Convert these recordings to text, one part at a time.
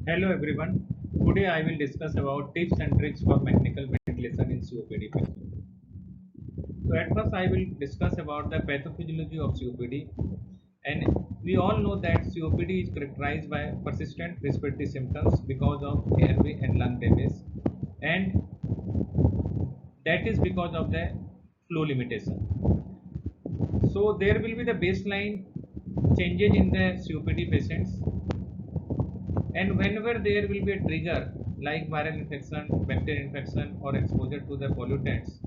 Hello everyone. Today I will discuss about tips and tricks for mechanical ventilation in COPD patients. So at first I will discuss about the pathophysiology of COPD, and we all know that COPD is characterized by persistent respiratory symptoms because of airway and lung damage, and that is because of the flow limitation. So there will be the baseline changes in the COPD patients, and whenever there will be a trigger like viral infection, bacterial infection, or exposure to the pollutants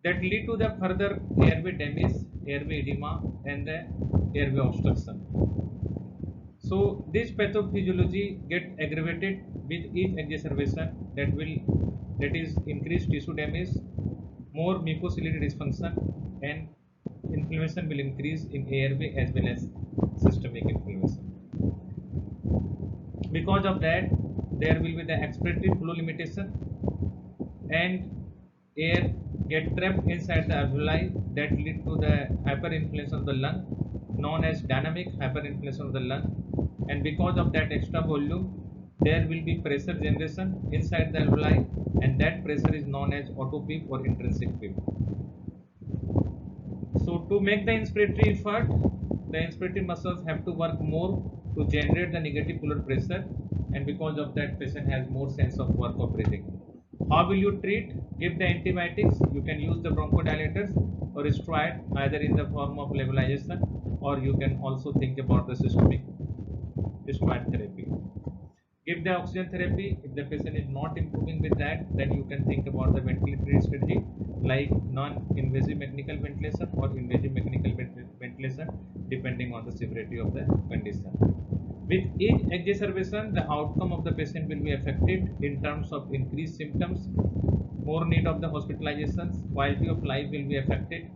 that lead to the further airway damage, airway edema, and the airway obstruction. So this pathophysiology get aggravated with each exacerbation that is increased tissue damage, more mucociliary dysfunction, and inflammation will increase in airway as well as systemic inflammation. Because of that, there will be the expiratory flow limitation, and air get trapped inside the alveoli that lead to the hyperinflation of the lung, known as dynamic hyperinflation of the lung. And because of that extra volume, there will be pressure generation inside the alveoli, and that pressure is known as autopeep or intrinsic peep. So to make the inspiratory effort, the inspiratory muscles have to work more to generate the negative polar pressure, and because of that, patient has more sense of work of breathing. How will you treat? Give the antibiotics. You can use the bronchodilators or steroid either in the form of nebulization, or you can also think about the systemic steroid therapy. Give the oxygen therapy. If the patient is not improving with that, then you can think about the ventilatory strategy like non-invasive mechanical ventilation or invasive mechanical ventilation, depending on the severity of the condition. With each exacerbation, the outcome of the patient will be affected in terms of increased symptoms, more need of the hospitalizations, quality of life will be affected.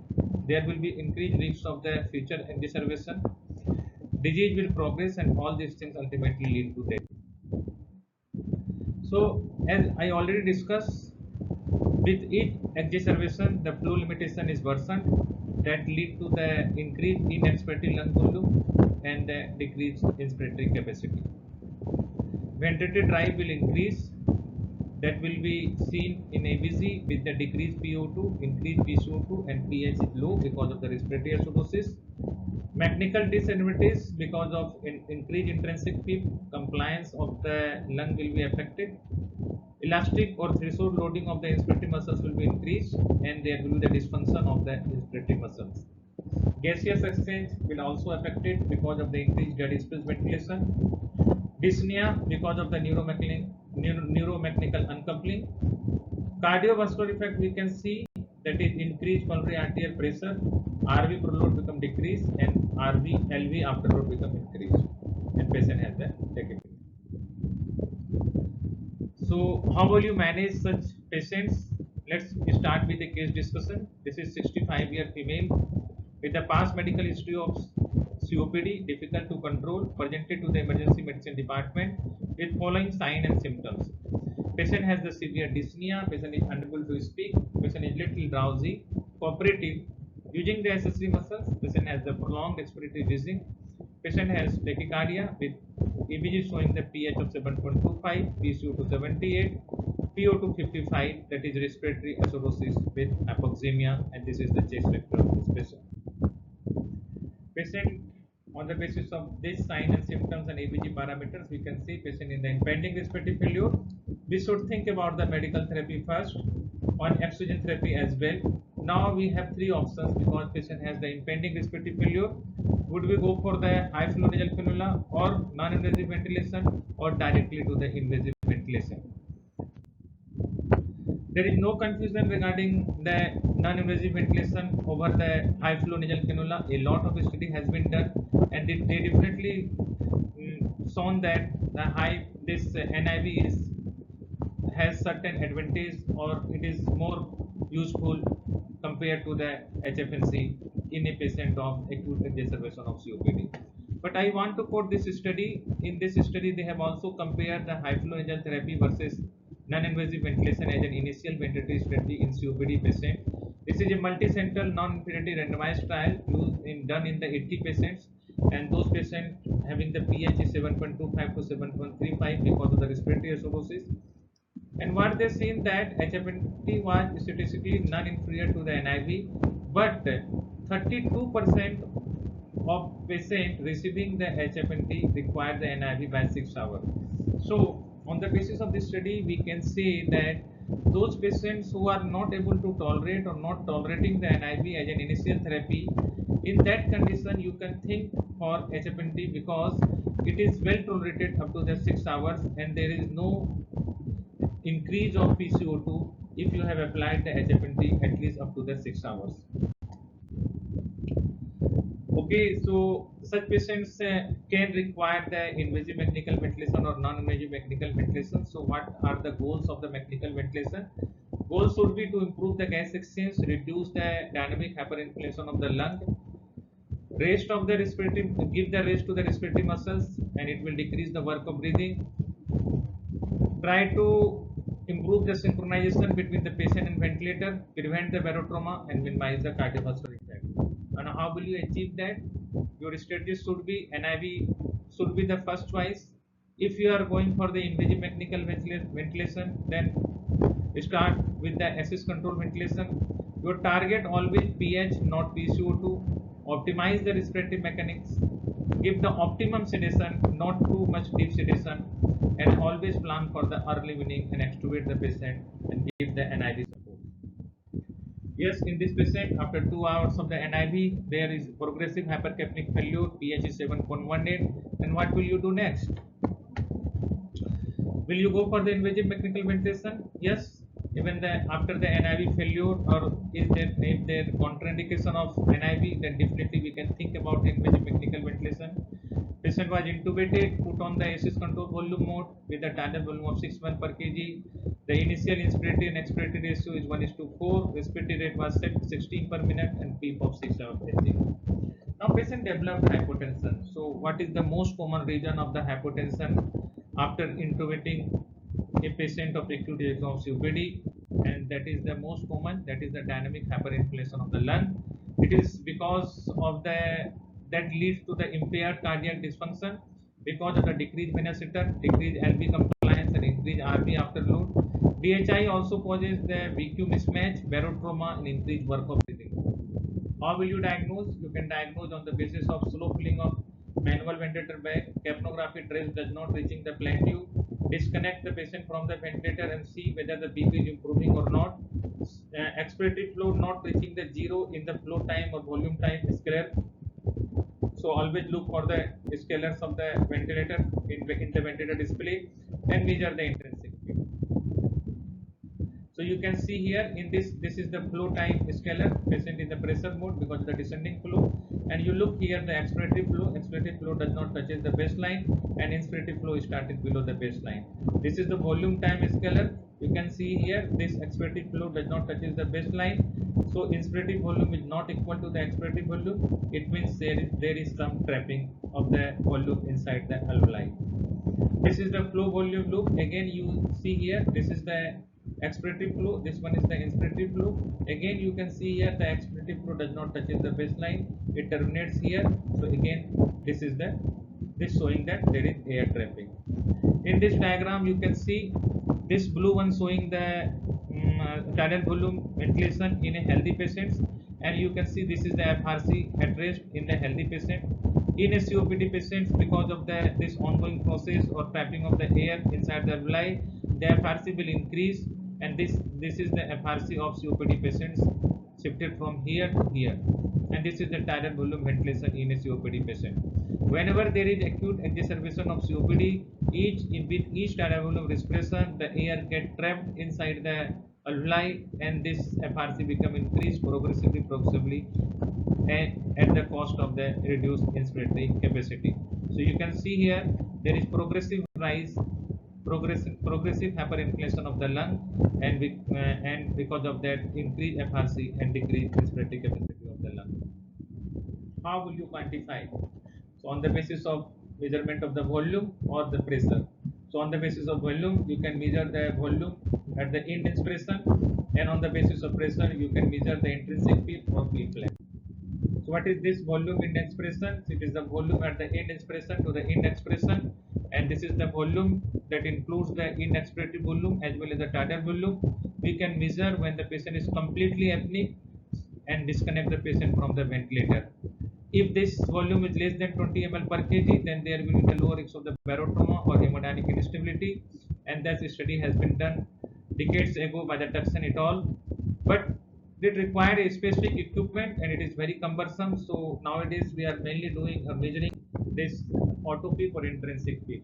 There will be increased risks of the future exacerbation. Disease will progress, and all these things ultimately lead to death. So, as I already discussed, with each exacerbation, the flow limitation is worsened, that lead to the increase in expiratory lung volume and the decreased inspiratory capacity. Ventilatory drive will increase, that will be seen in ABC with the decreased PO2, increased PCO2, and pH is low because of the respiratory acidosis. Mechanical disadvantage because of increased intrinsic PEEP, compliance of the lung will be affected. Elastic or threshold loading of the inspiratory muscles will be increased, and there will be the dysfunction of the inspiratory muscles. Gaseous exchange will also affected because of the increased dead space ventilation. Dyspnea because of the neuromechanical uncoupling. Cardiovascular effect we can see, that is increased pulmonary arterial pressure, RV preload become decreased, and RV LV afterload become increased, and patient has the tachypnea. So how will you manage such patients? Let's start with a case discussion. This is 65-year female with a past medical history of COPD, difficult to control, presented to the emergency medicine department with following signs and symptoms. Patient has the severe dyspnea, patient is unable to speak, patient is little drowsy, cooperative, using the accessory muscles, patient has the prolonged expiratory wheezing, patient has tachycardia with EBG showing the pH of 7.25, PCO2 78, PO2 55, that is respiratory acidosis with hypoxemia, and this is the chest factor of this patient. Patient, on the basis of this sign and symptoms and ABG parameters, we can see patient in the impending respiratory failure. We should think about the medical therapy first, on oxygen therapy as well. Now we have three options because patient has the impending respiratory failure. Would we go for the high flow nasal cannula or non-invasive ventilation, or directly to the invasive ventilation? There is no confusion regarding the non-invasive ventilation over the high flow nasal cannula. A lot of study has been done, and they definitely shown that the high this NIV is has certain advantage, or it is more useful compared to the HFNC in a patient of acute exacerbation of COPD. But I want to quote this study. In this study, they have also compared the high flow nasal therapy versus non-invasive ventilation as an initial ventilatory strategy in COPD patient. This is a multi-center non-inferiority randomized trial done in the 80 patients. and those patients having the pH is 7.25 to 7.35 because of the respiratory acidosis. And what they seen that HFNT was statistically non-inferior to the NIV, but 32% of patients receiving the HFNT require the NIV by 6 hours. So on the basis of this study, we can say that those patients who are not able to tolerate or not tolerating the NIV as an initial therapy, in that condition you can think for HFNT because it is well tolerated up to the 6 hours and there is no increase of PCO2 if you have applied the HFNT at least up to the 6 hours. Okay, so such patients can require the invasive mechanical ventilation or non-invasive mechanical ventilation. So what are the goals of the mechanical ventilation? Goals should be to improve the gas exchange, reduce the dynamic hyperinflation of the lung, rest of the respiratory, give the rest to the respiratory muscles, and it will decrease the work of breathing. Try to improve the synchronization between the patient and ventilator, prevent the barotrauma, and minimize the cardiovascular effect. And how will you achieve that? Your strategy should be NIV should be the first choice. If you are going for the invasive mechanical ventilation, then start with the assist control ventilation. Your target always pH, not PCO2. Optimize the respiratory mechanics. Give the optimum sedation, not too much deep sedation, and always plan for the early weaning and extubate the patient and give the NIV support. Yes, in this patient, after 2 hours of the NIV, there is progressive hypercapnic failure, pH is 7.18. And what will you do next? Will you go for the invasive mechanical ventilation? Yes. Even the after the NIV failure, or is there if there contraindication of NIV, then definitely we can think about invasive mechanical ventilation. Patient was intubated, put on the assist control volume mode with a tidal volume of 6 1 per kg. The initial inspiratory and expiratory ratio is 1:4. Respiratory rate was set 16 per minute and PEEP of 6 hours. Now patient developed hypotension. So what is the most common reason of the hypotension after intubating a patient of acute rejection of COPD? And that is the most common, that is the dynamic hyperinflation of the lung. It is because of the that leads to the impaired cardiac dysfunction because of the decreased venous return, decreased LV compliance, and increased RV after load. DHI also causes the VQ mismatch, barotrauma, and increased work of breathing. How will you diagnose? You can diagnose on the basis of slow filling of manual ventilator bag, capnography trace does not reaching the plateau, disconnect the patient from the ventilator and see whether the BP is improving or not. Expiratory flow not reaching the zero in the flow time or volume time scalar. So always look for the scalars of the ventilator in the ventilator display and measure the intrinsic field. So you can see here in this is the flow time scalar, patient in the pressure mode because of the descending flow, and you look here the expiratory flow does not touches the baseline and inspiratory flow started below the baseline. This is the volume time scalar. You can see here this expiratory flow does not touches the baseline, so inspiratory volume is not equal to the expiratory volume. It means there is some trapping of the volume inside the alveoli. This is the flow volume loop. Again you see here this is the expiratory flow, this one is the inspiratory flow. Again you can see here the expiratory flow does not touch the baseline, it terminates here. So again this showing that there is air trapping. In this diagram you can see this blue one showing the tidal volume ventilation in a healthy patients, and you can see this is the FRC at rest in the healthy patient. In a COPD patients, because of this ongoing process or trapping of the air inside the alveoli, the FRC will increase, and this is the FRC of COPD patients shifted from here to here, and this is the tidal volume ventilation in a COPD patient. Whenever there is acute exacerbation of COPD, with each tidal volume respiration, the air get trapped inside the alveoli, and this FRC become increased progressively, and at the cost of the reduced inspiratory capacity. So you can see here there is progressive rise, progressive hyperinflation of the lung, and because of that increased FRC and decreased inspiratory capacity of the lung. How will you quantify? So on the basis of measurement of the volume or the pressure. So on the basis of volume, you can measure the volume at the end inspiration, and on the basis of pressure, you can measure the intrinsic PEEP or PEEP flat. So what is this volume in expression? It is the volume at the end expression to the end expression, and this is the volume that includes the end expiratory volume as well as the tidal volume. We can measure when the patient is completely apneic and disconnect the patient from the ventilator. If this volume is less than 20 ml per kg, then there will be the low risk of the barotrauma or hemodynamic instability, and that study has been done decades ago by the Tuckson et al. But it required a specific equipment and it is very cumbersome. So nowadays we are mainly doing measuring this auto PEEP or intrinsic PEEP.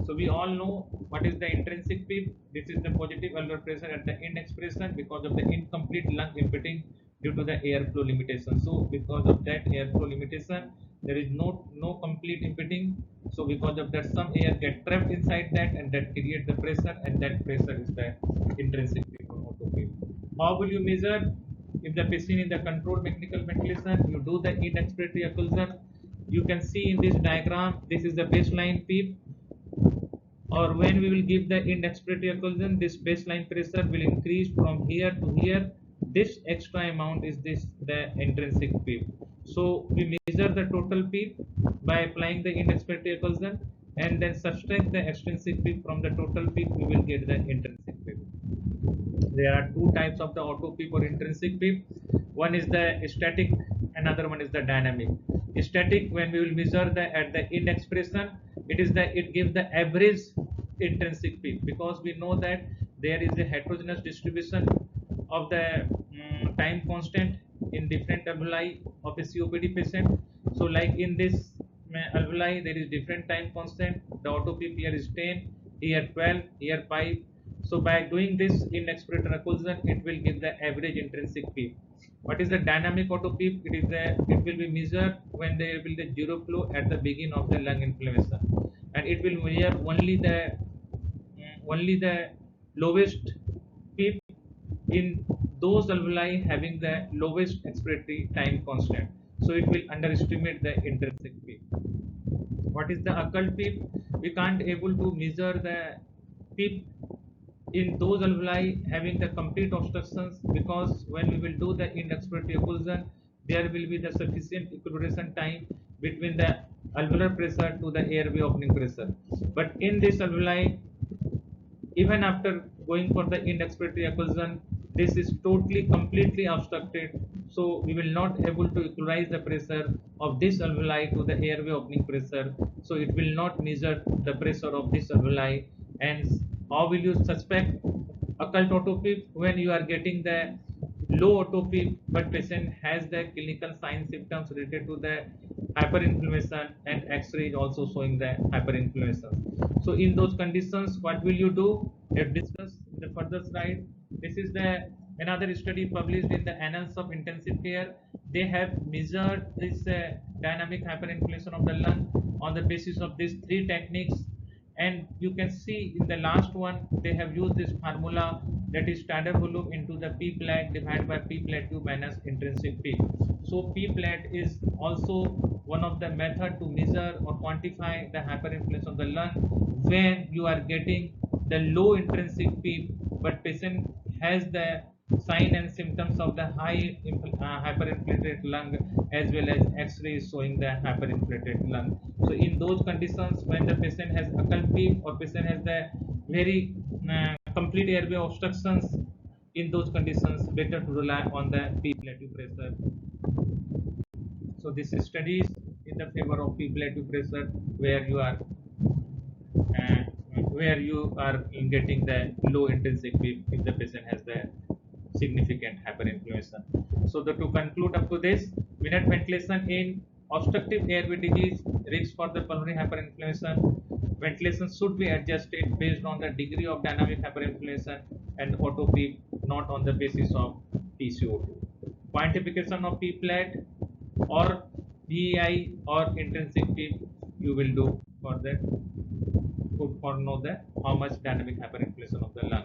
So we all know what is the intrinsic PEEP. This is the positive alveolar pressure at the end expression because of the incomplete lung emptying due to the airflow limitation. So because of that airflow limitation, there is no complete emptying. So because of that, some air get trapped inside that, and that creates the pressure, and that pressure is the intrinsic PEEP or auto PEEP. How will you measure? If the patient in the controlled mechanical ventilation, you do the end expiratory occlusion. You can see in this diagram, this is the baseline PEEP, or when we will give the end expiratory occlusion, this baseline pressure will increase from here to here. This extra amount is this the intrinsic PEEP. So we measure the total PEEP by applying the end expiratory occlusion, and then subtract the extrinsic PEEP from the total PEEP. We will get the intrinsic PEEP. There are two types of the auto PEEP or intrinsic PEEP. One is the static, another one is the dynamic. Static, when we will measure the at the end expression, it gives the average intrinsic PEEP, because we know that there is a heterogeneous distribution of the time constant in different alveoli of a COPD patient. So like in this alveoli there is different time constant. The auto PEEP here is 10, here 12, here 5. So by doing this in expiratory occlusion, it will give the average intrinsic PEEP. What is the dynamic auto PEEP? It will be measured when there will be zero flow at the beginning of the lung inflammation, and it will measure only the lowest PEEP in those alveoli having the lowest expiratory time constant. So it will underestimate the intrinsic PEEP. What is the occult PEEP? We can't able to measure the PEEP in those alveoli having the complete obstructions, because when we will do the end expiratory occlusion, there will be the sufficient equilibration time between the alveolar pressure to the airway opening pressure. But in this alveoli, even after going for the end expiratory occlusion, this is totally completely obstructed, so we will not able to equalize the pressure of this alveoli to the airway opening pressure, so it will not measure the pressure of this alveoli. And how will you suspect occult auto PEEP? When you are getting the low auto PEEP but patient has the clinical signs symptoms related to the hyperinflammation, and X-ray is also showing the hyperinflammation. So in those conditions, what will you do? We have discussed in the further slide. This is the another study published in the Annals of Intensive Care. They have measured this dynamic hyperinflation of the lung on the basis of these three techniques, and you can see in the last one they have used this formula, that is standard volume into the P plat divided by P plat 2 minus intrinsic P. So P plat is also one of the method to measure or quantify the hyperinflation of the lung when you are getting the low intrinsic P but patient has the sign and symptoms of the high hyperinflated lung, as well as X-ray showing the hyperinflated lung. So in those conditions, when the patient has occult PEEP or patient has the very complete airway obstructions, in those conditions better to rely on the P plateau pressure. So this studies in the favor of P plateau pressure, where you are uh, getting the low intrinsic PEEP if the patient has the significant hyperinflammation. So to conclude up to this, minute ventilation in obstructive airway disease, risk for the pulmonary hyperinflammation. Ventilation should be adjusted based on the degree of dynamic hyperinflammation and auto PEEP, not on the basis of PCO2. Quantification of P plat or PEI or intrinsic PEEP you will do for that, for know that how much dynamic hyperinflation of the lung.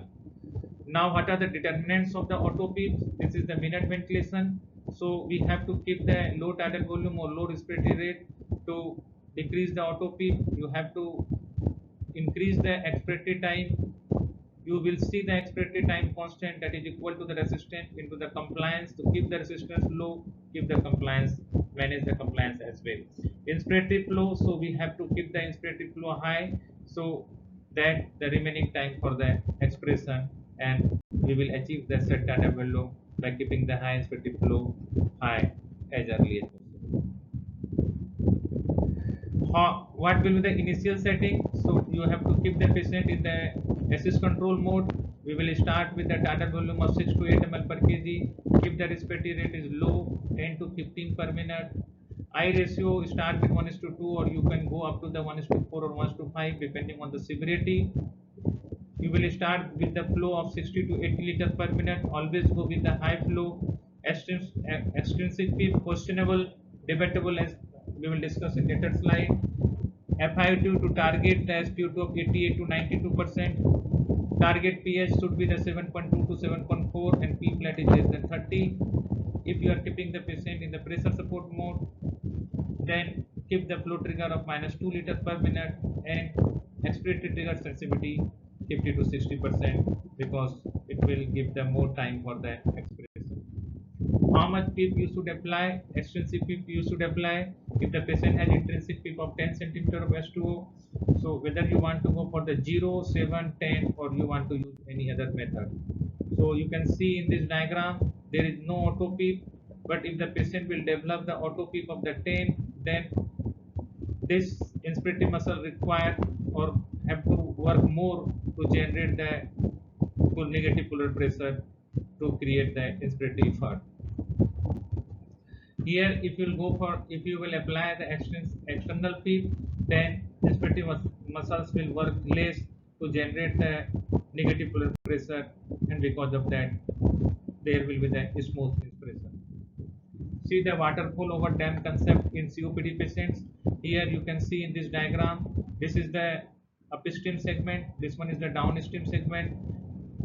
Now, what are the determinants of the auto PEEP? This is the minute ventilation. So we have to keep the low tidal volume or low respiratory rate. To decrease the auto PEEP, you have to increase the expiratory time. You will see the expiratory time constant, that is equal to the resistance into the compliance. To keep the resistance low, keep the compliance manage the compliance as well. Inspirative flow, so we have to keep the inspirative flow high so that the remaining time for the expression, and we will achieve the set data value by keeping the high inspirative flow high as early as possible. What will be the initial setting? So you have to keep the patient in the assist control mode. We will start with the target volume of 6 to 8 ml per kg. If the respiratory rate is low, 10 to 15 per minute. I ratio start with 1 is to 2, or you can go up to the 1 is to 4 or 1 is to 5 depending on the severity. You will start with the flow of 60 to 80 liters per minute. Always go with the high flow. Extrinsic peak questionable, debatable, as we will discuss in later slide. FiO2 to target the SpO2 of 88 to 92%. Target pH should be the 7.2 to 7.4 and P flat is less than 30. If you are keeping the patient in the pressure support mode, then keep the flow trigger of minus 2 liters per minute and expiratory trigger sensitivity 50 to 60% because it will give them more time for the expiration. How much PEEP you should apply? Extrinsic PEEP you should apply if the patient has intrinsic PEEP of 10 centimeter of H2O. So whether you want to go for the 0, 7, 10 or you want to use any other method. So you can see in this diagram there is no auto PEEP, but if the patient will develop the auto PEEP of the 10, then this inspirative muscle require or have to work more to generate the full negative polar pressure to create the inspirative effort. Here, if you will apply the external PEEP, then inspirative muscles will work less to generate the negative polar pressure, and because of that, there will be the smooth inspiration. See the waterfall over dam concept in COPD patients. Here you can see in this diagram, this is the upstream segment, this one is the downstream segment.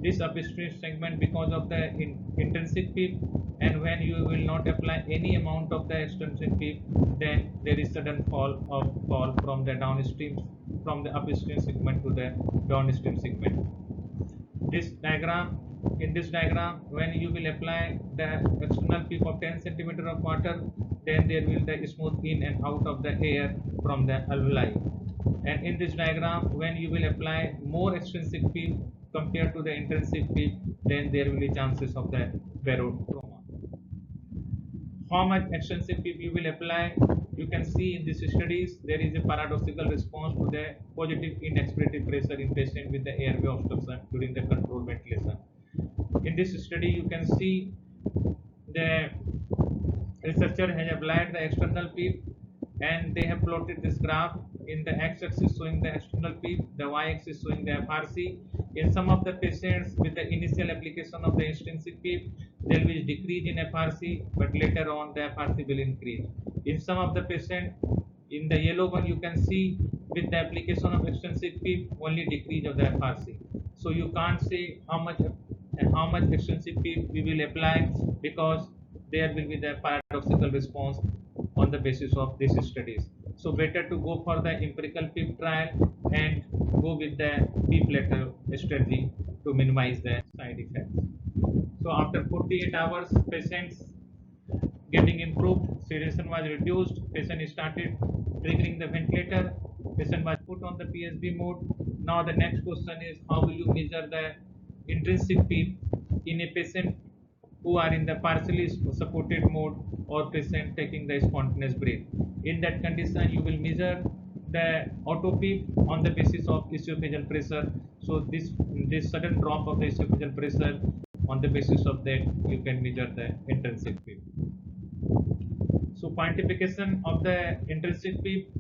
This upstream segment because of the intrinsic PEEP, and when you will not apply any amount of the extrinsic PEEP, then there is sudden fall from the downstream, from the upstream segment to the downstream segment. This diagram, in this diagram, when you will apply the external PEEP of 10 centimeter of water, then there will be smooth in and out of the air from the alveoli. And in this diagram, when you will apply more extrinsic PEEP compared to the intrinsic PEEP, then there will be chances of the barotrauma. How much extrinsic PEEP you will apply? You can see in these studies there is a paradoxical response to the positive in-expirative pressure in patient with the airway obstruction during the controlled ventilation. In this study, you can see the researcher has applied the external PEEP and they have plotted this graph. In the x-axis showing the external PEEP, the y-axis showing the FRC. In some of the patients with the initial application of the extrinsic PEEP, there will be decrease in FRC, but later on the FRC will increase. In some of the patients, in the yellow one, you can see with the application of extrinsic PEEP, only decrease of the FRC. So you can't say how much extrinsic PEEP we will apply because there will be the paradoxical response on the basis of these studies. So better to go for the empirical PEEP trial and go with the PEEP letter strategy to minimize the side effects. So after 48 hours, patients getting improved, sedation was reduced, patient started triggering the ventilator, patient was put on the PSB mode. Now the next question is how will you measure the intrinsic PEEP in a patient who are in the partially supported mode or patient taking the spontaneous breath. In that condition, you will measure the auto PEEP on the basis of esophageal pressure. So this sudden drop of the esophageal pressure, on the basis of that you can measure the intrinsic PEEP. So quantification of the intrinsic PEEP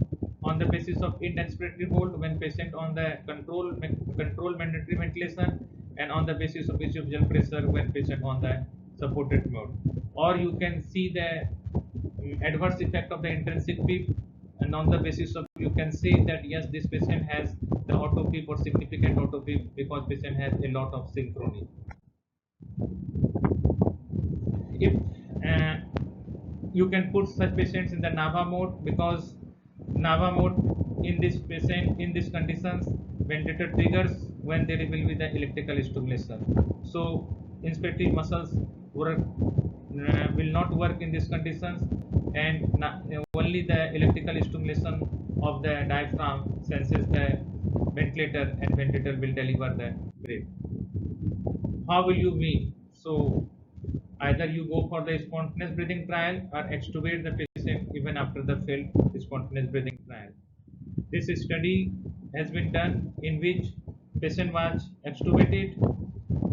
on the basis of in-expiratory hold when patient on the control mandatory ventilation, and on the basis of esophageal pressure when patient on the supported mode. Or you can see the adverse effect of the intrinsic PEEP, and on the basis of you can say that yes, this patient has the auto PEEP or significant auto PEEP because patient has a lot of synchrony. If you can put such patients in the NAVA mode, because NAVA mode in this patient in these conditions, ventilator triggers when there will be the electrical stimulation. So inspirative muscles will not work in these conditions, and only the electrical stimulation of the diaphragm senses the ventilator, and ventilator will deliver the breath. How will you mean? So either you go for the spontaneous breathing trial or extubate the patient even after the failed spontaneous breathing trial. This study has been done in which patient was extubated,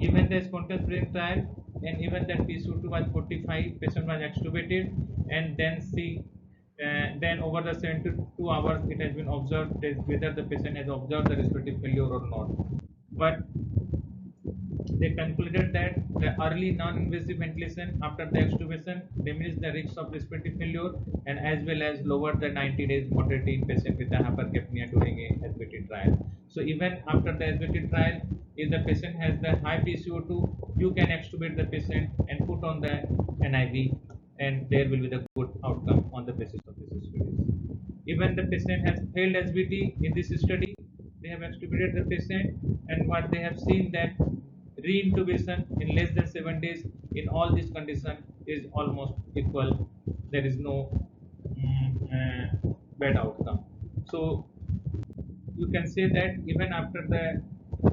given the spontaneous breathing trial, and even that PCO2 was 45, patient was extubated, and then over the 72 hours it has been observed that whether the patient has observed the respiratory failure or not. But they concluded that the early non-invasive ventilation after the extubation diminished the risk of respiratory failure and as well as lowered the 90 days mortality in patient with the hypercapnia during a SBT trial. So even after the SBT trial, if the patient has the high PCO2, you can extubate the patient and put on the NIV, and there will be the good outcome on the basis of this studies. Even the patient has failed SBT in this study, they have extubated the patient, and what they have seen that re-intubation in less than 7 days in all these conditions is almost equal. There is no bad outcome. So you can say that even after the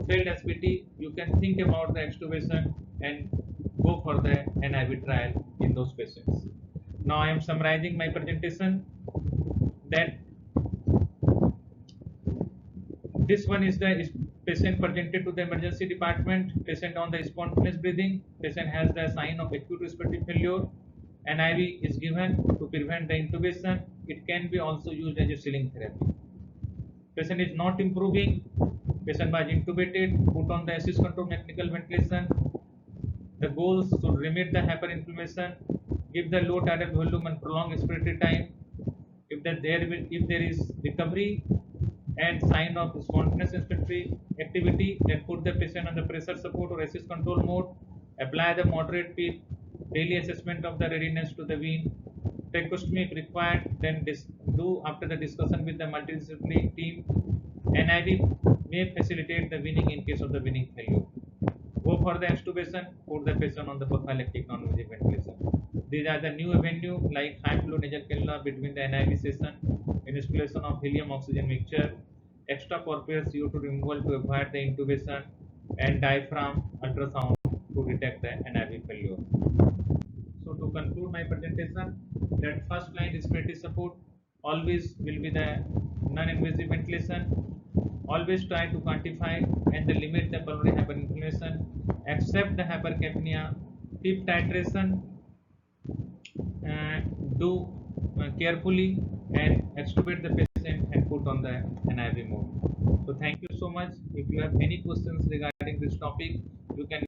failed SBT, you can think about the extubation and go for the NIV trial in those patients. Now I am summarizing my presentation that this one is the patient presented to the emergency department, patient on the spontaneous breathing, patient has the sign of acute respiratory failure, NIV is given to prevent the intubation. It can be also used as a ceiling therapy. Patient is not improving, patient was intubated, put on the assist control mechanical ventilation. The goals should remit the hyperinflammation, give the low tidal volume and prolong respiratory time. If there is recovery and sign of spontaneous respiratory activity, then put the patient on the pressure support or assist control mode. Apply the moderate PEEP. Daily assessment of the readiness to the wean. Tracheostomy if required, then do after the discussion with the multidisciplinary team. NIV may facilitate the weaning in case of the weaning failure. Go for the extubation, put the patient on the prophylactic non-invasive ventilation. These are the new avenue like high flow nasal cannula between the NIV session, instillation of helium oxygen mixture, extracorporeal CO2 removal to avoid the intubation, and diaphragm ultrasound to detect the NIV failure. So to conclude my presentation, that first line respiratory support always will be the non-invasive ventilation. Always try to quantify and limit the pulmonary hyperinflammation, accept the hypercapnia, keep titration, uh, do carefully and extubate the patient and put on the NIV mode. So thank you so much. If you have any questions regarding this topic, you can